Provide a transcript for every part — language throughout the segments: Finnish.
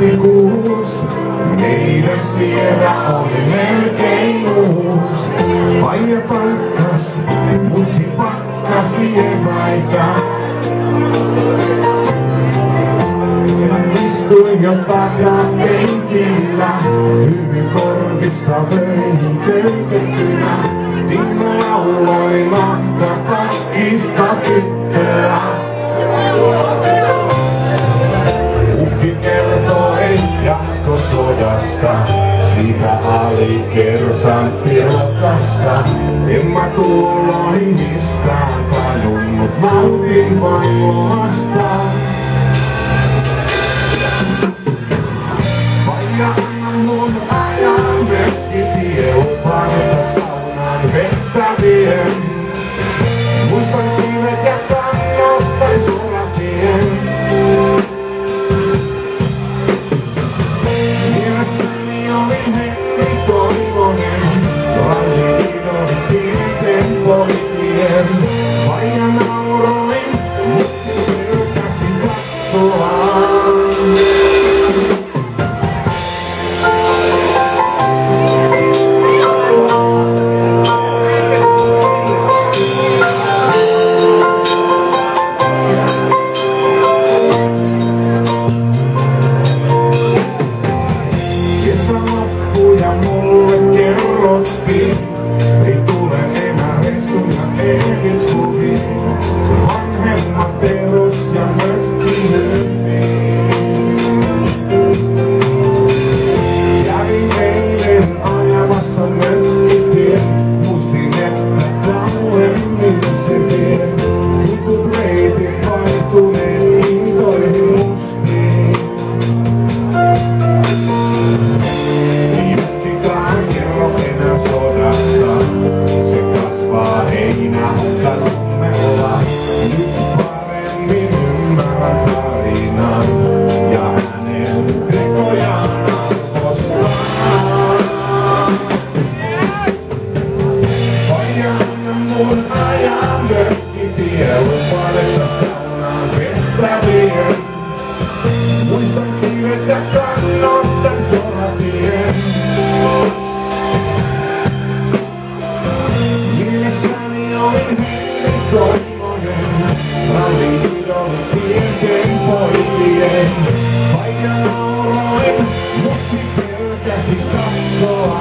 86, meidän siellä oli melkein uus. Faija palkkas, mutsi pakkasi eväitä. Istuin jo takapenkillä, hyvin korvissa vöihin köytettynä. Timmo lauloi nahkapakkista tyttöä. Ukki kertoi jatkosodasta, siitä alikersantti-rokasta. En mä tuolloin mistään tajunnut, nautin vain lomasta. Faija, anna mun ajan mökkitie, lupaan, että saunan vettä vien. Muistan kivet ja kannottan sulatien. Mielessäni oli Henri Toivonen, ralliidon pienten poikien. Faija nauroin, mutsi pelkäsin katsoa. Ei tule enää resuja ehdiskuvia, vanhemmat eros ja mökkinöintiin. Kävin eilen ajamassa mökkitien, muistin että kauemmin se vie. Tutut reitit vaihtuneen hintoihin mustiin. Miettikään kerro enää sodasta, se kasvaa heinähukkanummella. Nyt paremmin ymmärrän tarinan ja hänen tekojaan arvostaa. Faija, anna mun ajan mökkitie, lupaan että saunaan vettä vien. Muistan kivet ja kannottan soratien. Mielessäni oli Henri Toivonen, ralliidon pienten poikien. Faija nauroin, mutsi pelkäsi katsoa.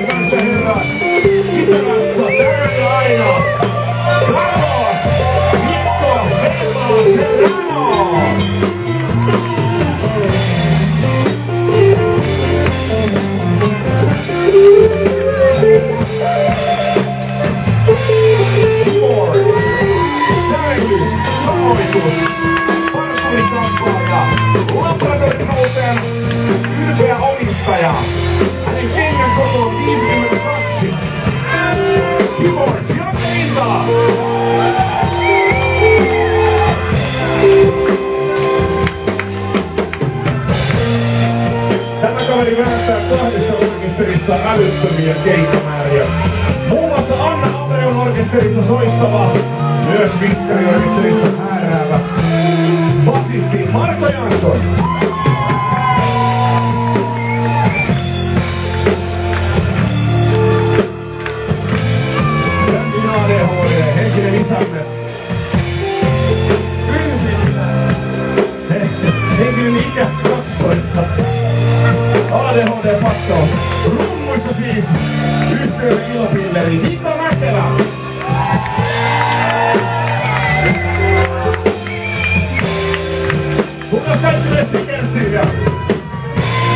Kanssa herrat, Itälässä Terry Aino, Carlos, Mikko, Velmo, Serrano. Säälys, samoitus, parturikampaaja, Labradorin-noutajan ylpeä omistaja. Hänen kengän koko on 52. Keyboards, Janne-Linda! Tämä kaveri vääntää kahdessa orkesterissa älyttömiä keikkamääriä. Muun muassa Anna Abreun orkesterissa soittava, myös Viskari-orkesterissa määräävä basisti Marko Jansson. Brändin ADHD, henkinen isänne. Henkinen ikä 12. ADHD-pakkaus. Rummuissa siis yhtiön ilopilleri Niko Mäkelä. Kuka käyttöön sikertsiä?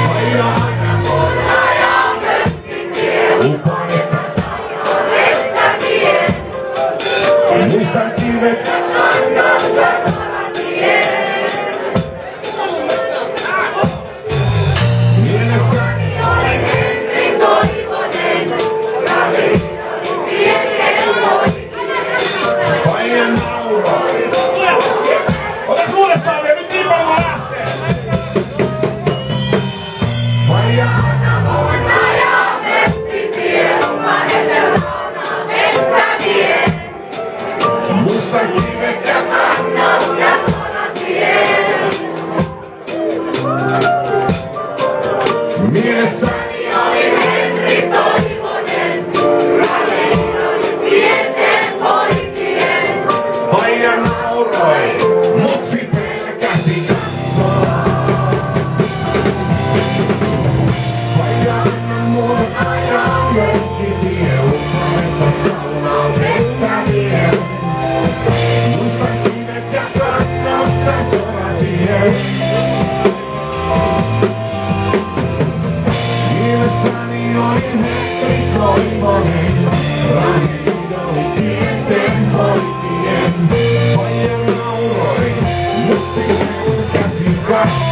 Faija, anna mun ajan mökkitie, lupaan että saunaan vettä vien. Muistan kivet ja kannottan soratien. Mielessäni oli Henri Toivonen, ralliidon pienten poikien. Faija nauroi. Otas uudestaan, me nyt niin paljon lähtee! Hyvä.